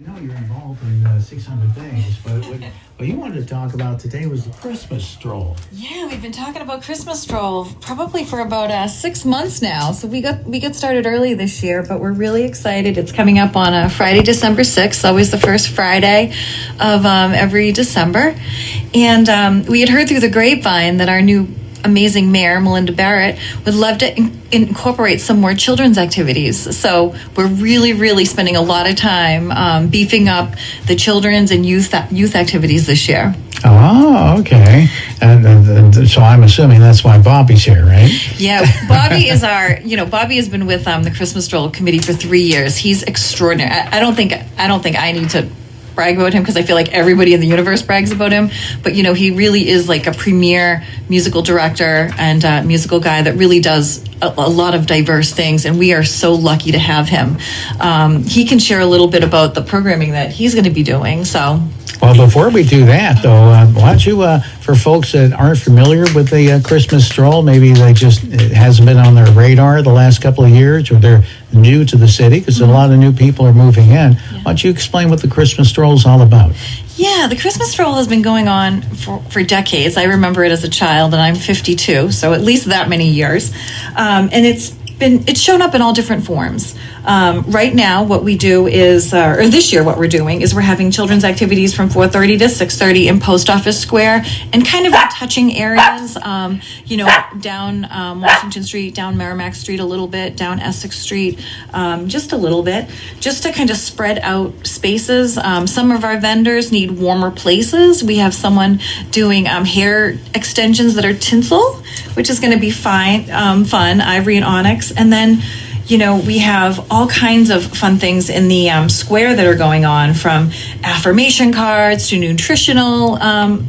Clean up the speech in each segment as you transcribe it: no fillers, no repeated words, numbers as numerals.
I know you're involved in 600 things, but what you wanted to talk about today was the Christmas stroll. Yeah, we've been talking about Christmas Stroll probably for about 6 months now. So we got started early this year, but we're really excited. It's coming up on Friday, December 6th, always the first Friday of every December. And we had heard through the grapevine that our new amazing mayor, Melinda Barrett, would love to incorporate some more children's activities. So we're really spending a lot of time beefing up the children's and youth activities this year. Oh, okay. And so I'm assuming that's why Bobby's here, right? Yeah, Bobby is Bobby has been with the Christmas Stroll Committee for 3 years. He's extraordinary. I don't think I need to brag about him because I feel like everybody in the universe brags about him, but he really is like a premier musical director and musical guy that really does a lot of diverse things, and we are so lucky to have him. He can share a little bit about the programming that he's going to be doing. So well, before we do that, though, why don't you, for folks that aren't familiar with the Christmas stroll, maybe it hasn't been on their radar the last couple of years, or they're new to the city, because a lot of new people are moving in. Yeah. Why don't you explain what the Christmas stroll is all about? Yeah, the Christmas stroll has been going on for decades. I remember it as a child, and I'm 52, so at least that many years. And it's shown up in all different forms. Right now, what we do is, or this year, what we're doing is we're having children's activities from 4:30 to 6:30 in Post Office Square, and kind of in touching areas, down Washington Street, down Merrimack Street a little bit, down Essex Street, just a little bit, just to kind of spread out spaces. Some of our vendors need warmer places. We have someone doing hair extensions that are tinsel, which is going to be fun, ivory and onyx, and then we have all kinds of fun things in the square that are going on, from affirmation cards to nutritional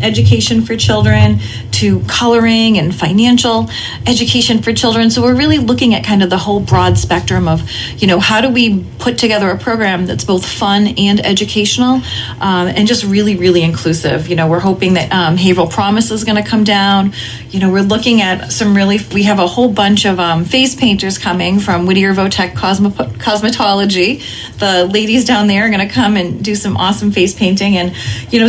education for children to coloring and financial education for children. So we're really looking at kind of the whole broad spectrum of, how do we put together a program that's both fun and educational, and just really inclusive. We're hoping that Haverhill Promise is going to come down. We're looking at we have a whole bunch of face painters coming from Whittier Votech Cosmetology. The ladies down there are going to come and do some awesome face painting. And,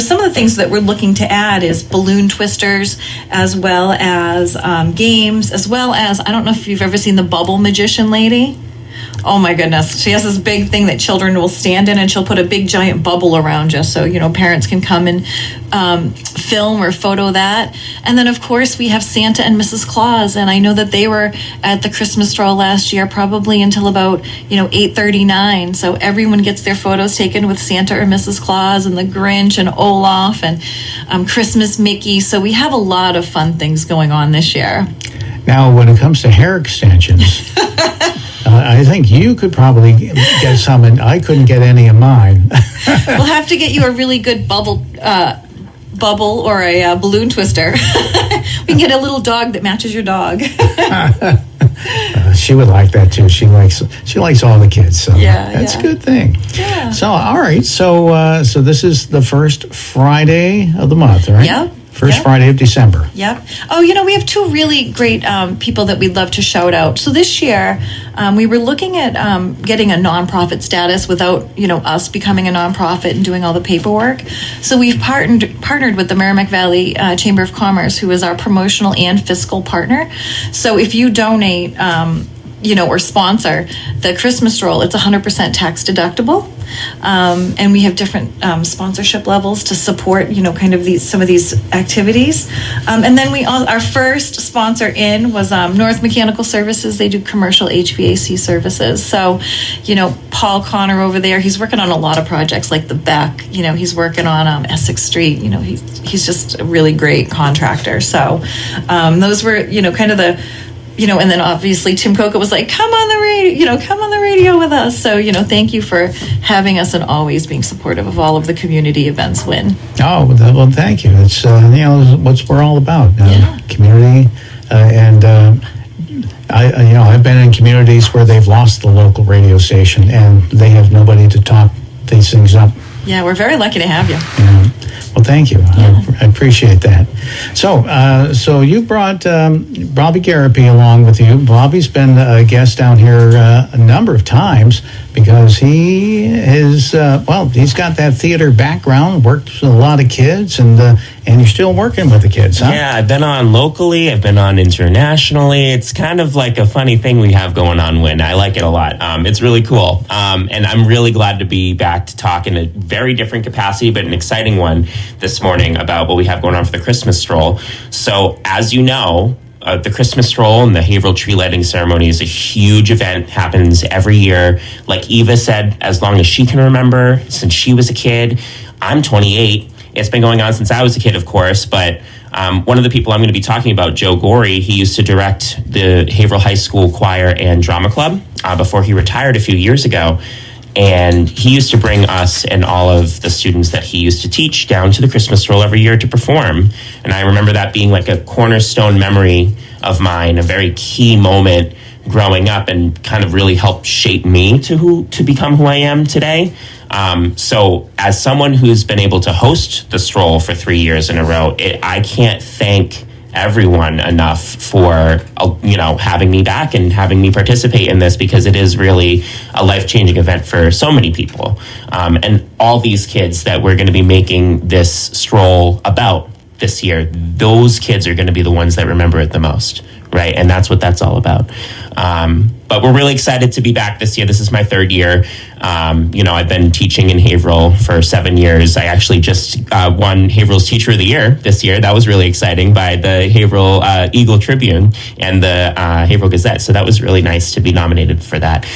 some of the things that we're looking to add is balloon twisters, as well as games, as well as, I don't know if you've ever seen the Bubble Magician lady. Oh my goodness. She has this big thing that children will stand in, and she'll put a big giant bubble around you so, parents can come and film or photo that. And then, of course, we have Santa and Mrs. Claus, and I know that they were at the Christmas stroll last year, probably until about, 8:39. So everyone gets their photos taken with Santa or Mrs. Claus and the Grinch and Olaf and Christmas Mickey. So we have a lot of fun things going on this year. Now, when it comes to hair extensions, I think you could probably get some, and I couldn't get any of mine. We'll have to get you a really good bubble or a balloon twister. We can get a little dog that matches your dog. She would like that too. She likes all the kids, so that's a good thing. Yeah. So all right, so this is the first Friday of the month, right? Yep. First Friday of December. Yep. Oh, we have two really great people that we'd love to shout out. So this year, we were looking at getting a nonprofit status without, us becoming a nonprofit and doing all the paperwork. So we've partnered with the Merrimack Valley Chamber of Commerce, who is our promotional and fiscal partner. So if you donate, or sponsor the Christmas stroll, it's 100% tax deductible. And we have different sponsorship levels to support, kind of some of these activities. And then our first sponsor in was North Mechanical Services. They do commercial HVAC services. So, Paul Connor over there, he's working on a lot of projects like the Beck. He's working on Essex Street. He's just a really great contractor. So those were, kind of the and then obviously Tim Coca was like, come on the radio with us. So, thank you for having us and always being supportive of all of the community events, Win. Oh, well, thank you. It's, what we're all about, community. And I've been in communities where they've lost the local radio station and they have nobody to talk these things up Yeah, we're very lucky to have you. Yeah. Well, thank you. I appreciate that. So you brought Bobby Garapi along with you. Bobby's been a guest down here a number of times because he is, he's got that theater background, worked with a lot of kids, and you're still working with the kids, huh? Yeah, I've been on locally, I've been on internationally. It's kind of like a funny thing we have going on, Win. I like it a lot. It's really cool. And I'm really glad to be back to talk in a very different capacity, but an exciting one this morning about what we have going on for the Christmas Stroll. So, as you know, the Christmas Stroll and the Haverhill tree lighting ceremony is a huge event, happens every year. Like Eva said, as long as she can remember, since she was a kid. I'm 28. It's been going on since I was a kid, of course, but one of the people I'm going to be talking about, Joe Gorey, he used to direct the Haverhill High School Choir and Drama Club before he retired a few years ago. And he used to bring us and all of the students that he used to teach down to the Christmas Stroll every year to perform. And I remember that being like a cornerstone memory of mine, a very key moment growing up, and kind of really helped shape me to become who I am today. So as someone who's been able to host the Stroll for 3 years in a row, I can't thank everyone enough for having me back and having me participate in this, because it is really a life-changing event for so many people, and all these kids that we're going to be making this Stroll about this year, those kids are going to be the ones that remember it the most, right? And that's what that's all about. But we're really excited to be back this year. This is my 3rd year. I've been teaching in Haverhill for 7 years. I actually just won Haverhill's Teacher of the Year this year. That was really exciting, by the Haverhill Eagle Tribune and the Haverhill Gazette. So that was really nice to be nominated for that.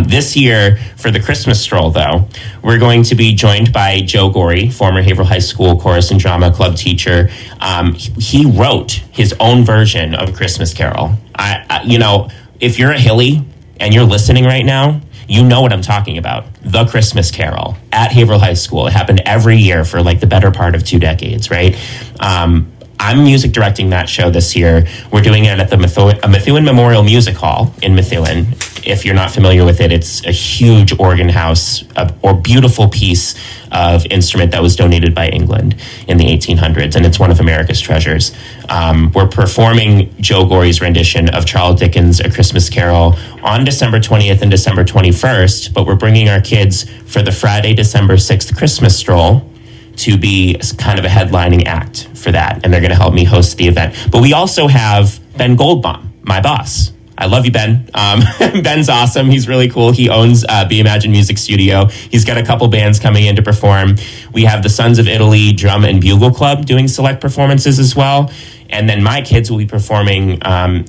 This year, for the Christmas Stroll, though, we're going to be joined by Joe Gorey, former Haverhill High School Chorus and Drama Club teacher. He wrote his own version of Christmas Carol. If you're a Hilly and you're listening right now, you know what I'm talking about. The Christmas Carol at Haverhill High School. It happened every year for like the better part of 2 decades, right? I'm music directing that show this year. We're doing it at the Methuen Memorial Music Hall in Methuen. If you're not familiar with it, it's a huge organ house or beautiful piece of instrument that was donated by England in the 1800s, and it's one of America's treasures. We're performing Joe Gorey's rendition of Charles Dickens' A Christmas Carol on December 20th and December 21st, but we're bringing our kids for the Friday, December 6th Christmas Stroll to be kind of a headlining act for that, and they're going to help me host the event. But we also have Ben Goldbaum, my boss. I love you, Ben. Ben's awesome. He's really cool. He owns Be Imagine Music Studio. He's got a couple bands coming in to perform. We have the Sons of Italy Drum and Bugle Club doing select performances as well. And then my kids will be performing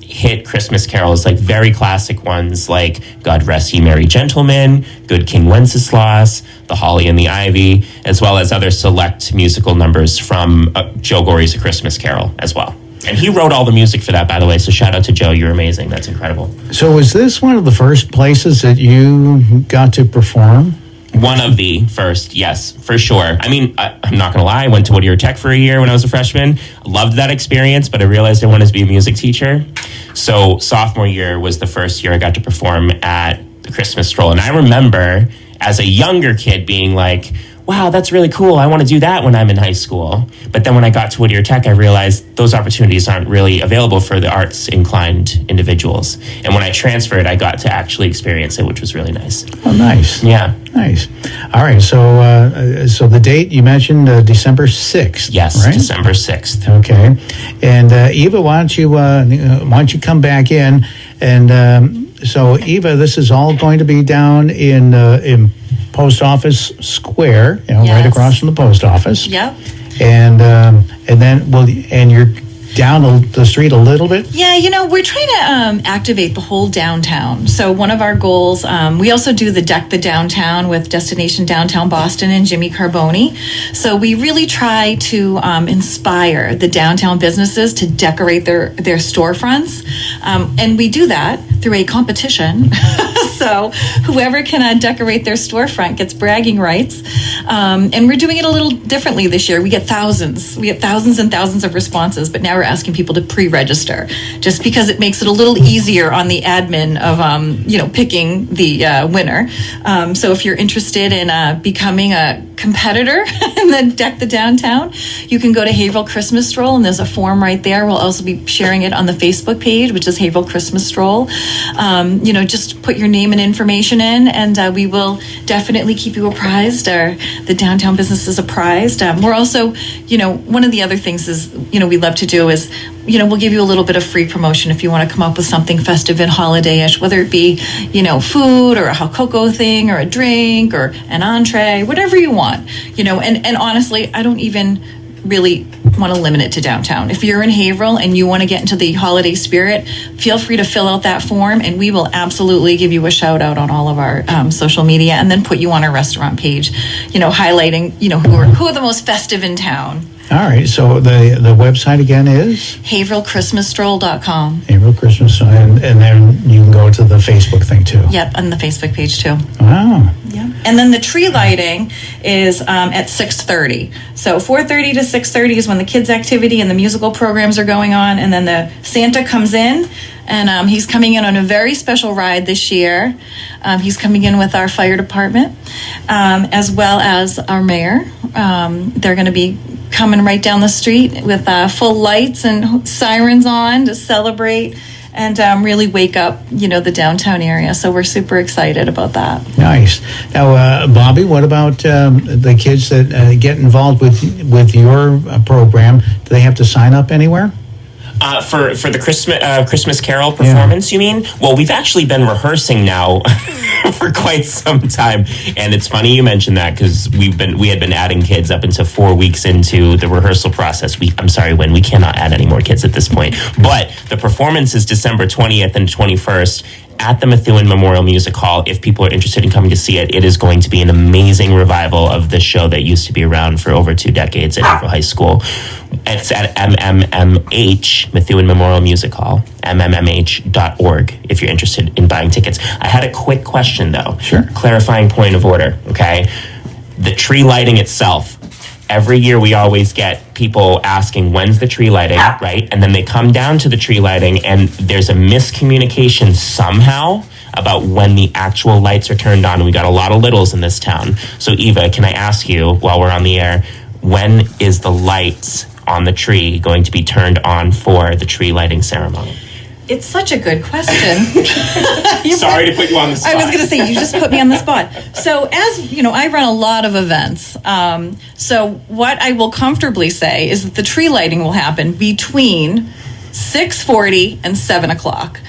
hit Christmas carols, like very classic ones like God Rest Ye Merry Gentlemen, Good King Wenceslas, The Holly and the Ivy, as well as other select musical numbers from Joe Gorey's A Christmas Carol as well. And he wrote all the music for that, by the way, so shout out to Joe. You're amazing. That's incredible. So was this one of the first places that you got to perform? One of the first, yes, for sure. I mean, I'm not going to lie. I went to Whittier Tech for a year when I was a freshman. Loved that experience, but I realized I wanted to be a music teacher. So sophomore year was the first year I got to perform at the Christmas Stroll. And I remember as a younger kid being like, wow, that's really cool. I want to do that when I'm in high school. But then when I got to Whittier Tech, I realized those opportunities aren't really available for the arts inclined individuals. And when I transferred, I got to actually experience it, which was really nice. Oh, nice. Yeah. Nice. All right. So the date you mentioned, December 6th. Yes, right? December 6th. Okay. And Eva, why don't you come back in? And so, Eva, this is all going to be down in Post Office Square, Yes. right across from the post office. Yep. And then you're down the street a little bit? Yeah, we're trying to activate the whole downtown. So one of our goals, we also do the Deck the Downtown with Destination Downtown Boston and Jimmy Carboni. So we really try to inspire the downtown businesses to decorate their storefronts. And we do that through a competition. So whoever can decorate their storefront gets bragging rights. And we're doing it a little differently this year. We get thousands and thousands of responses, but now we're asking people to pre-register just because it makes it a little easier on the admin of, picking the winner. So if you're interested in becoming a competitor and then deck the downtown, you can go to Haverhill Christmas Stroll, and there's a form right there. We'll also be sharing it on the Facebook page, which is Haverhill Christmas Stroll. Just put your name and information in, and we will definitely keep you apprised. The downtown business is apprised. We're also, one of the other things is, we love to do is, we'll give you a little bit of free promotion if you want to come up with something festive and holiday-ish, whether it be, food or a hot cocoa thing or a drink or an entree, whatever you want, and honestly, I don't even really want to limit it to downtown. If you're in Haverhill and you want to get into the holiday spirit, feel free to fill out that form, and we will absolutely give you a shout out on all of our social media, and then put you on our restaurant page, highlighting, who are the most festive in town. All right, so the website again is? HaverhillChristmasStroll.com. Haverhill Christmas, and then you can go to the Facebook thing too. Yep, on the Facebook page too. Wow. Yeah. And then the tree lighting is at 6:30. So 4:30 to 6:30 is when the kids' activity and the musical programs are going on, and then the Santa comes in, and he's coming in on a very special ride this year. He's coming in with our fire department, as well as our mayor. They're going to be coming right down the street with full lights and sirens on to celebrate and really wake up, the downtown area. So we're super excited about that. Nice. Now, Bobby, what about the kids that get involved with your program? Do they have to sign up anywhere? For the Christmas Carol performance, You mean? Well, we've actually been rehearsing now for quite some time, and it's funny you mentioned that because we had been adding kids up until 4 weeks into the rehearsal process. We cannot add any more kids at this point. But the performance is December 20th and 21st. At the Methuen Memorial Music Hall. If people are interested in coming to see it, it is going to be an amazing revival of the show that used to be around for over 2 decades at Haverhill High School. It's at MMMH, Methuen Memorial Music Hall, mmmh.org, if you're interested in buying tickets. I had a quick question, though. Sure. Clarifying point of order, okay? The tree lighting itself. Every year we always get people asking, when's the tree lighting, right? And then they come down to the tree lighting and there's a miscommunication somehow about when the actual lights are turned on. We got a lot of littles in this town. So Eva, can I ask you, while we're on the air, when is the lights on the tree going to be turned on for the tree lighting ceremony? It's such a good question. Sorry to put you on the spot. I was going to say, you just put me on the spot. So as you know, I run a lot of events. So what I will comfortably say is that the tree lighting will happen between 6:40 and 7 o'clock.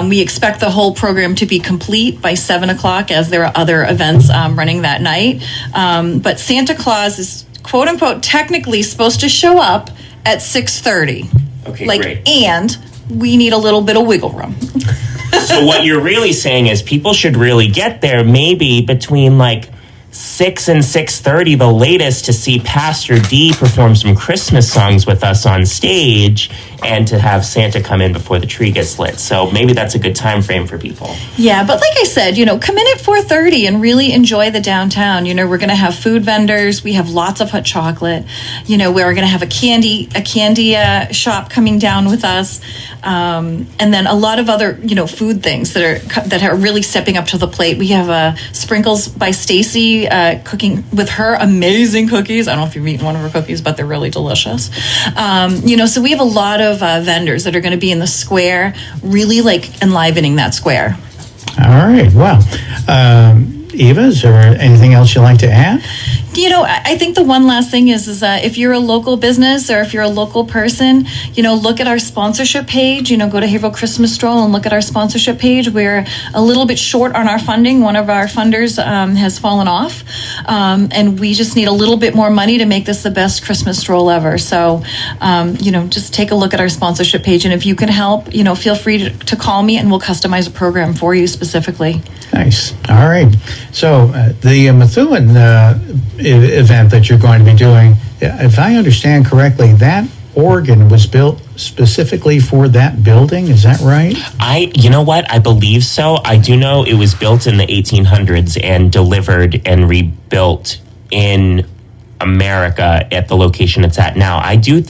We expect the whole program to be complete by 7 o'clock, as there are other events running that night. But Santa Claus is, quote unquote, technically supposed to show up at 6:30. Okay, great. great. And we need a little bit of wiggle room. So what you're really saying is people should really get there maybe between 6 and 6:30, the latest, to see Pastor D perform some Christmas songs with us on stage, and to have Santa come in before the tree gets lit. So maybe that's a good time frame for people. Yeah, but like I said, come in at 4:30 and really enjoy the downtown. We're going to have food vendors. We have lots of hot chocolate. We're going to have a candy shop coming down with us, and then a lot of other food things that are really stepping up to the plate. We have Sprinkles by Stacy cooking with her amazing cookies. I don't know if you've eaten one of her cookies, but they're really delicious. So we have a lot of vendors that are going to be in the square, really enlivening that square. All right. Well, Eva, is there anything else you'd like to add? I think the one last thing is if you're a local business or if you're a local person, look at our sponsorship page. Go to Haverhill Christmas Stroll and look at our sponsorship page. We're a little bit short on our funding. One of our funders has fallen off, and we just need a little bit more money to make this the best Christmas stroll ever. So, just take a look at our sponsorship page, and if you can help, feel free to call me, and we'll customize a program for you specifically. Nice. All right. So the Methuen event that you're going to be doing, if I understand correctly, that organ was built specifically for that building. Is that right? You know what? I believe so. I do know it was built in the 1800s and delivered and rebuilt in America at the location it's at now. I do.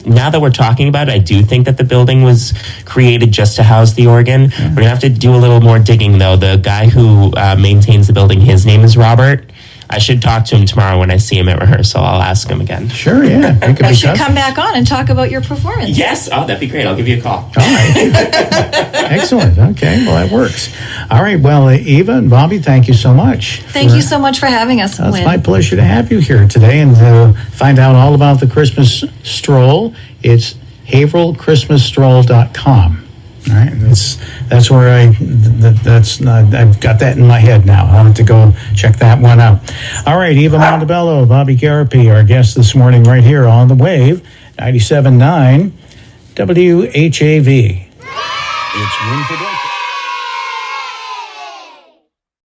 Now that we're talking about it, I do think that the building was created just to house the organ. We're gonna have to do a little more digging, though. The guy who maintains the building, his name is Robert. I should talk to him tomorrow when I see him at rehearsal. I'll ask him again. Sure, yeah. It could You be should tough. come back on and talk about your performance. Yes. Oh, that'd be great. I'll give you a call. All right. Excellent. Okay, well, that works. All right, well, Eva and Bobby, thank you so much. Thank you so much for having us, It's Wynn. my pleasure to have you here today and to find out all about the Christmas Stroll. It's HaverhillChristmasStroll.com. All right, and that's where I've got that in my head now. I'll have to go check that one out. All right, Eva Montebello, Bobby Garapi, our guest this morning right here on the Wave, 97.9 WHAV. It's Wynn Production.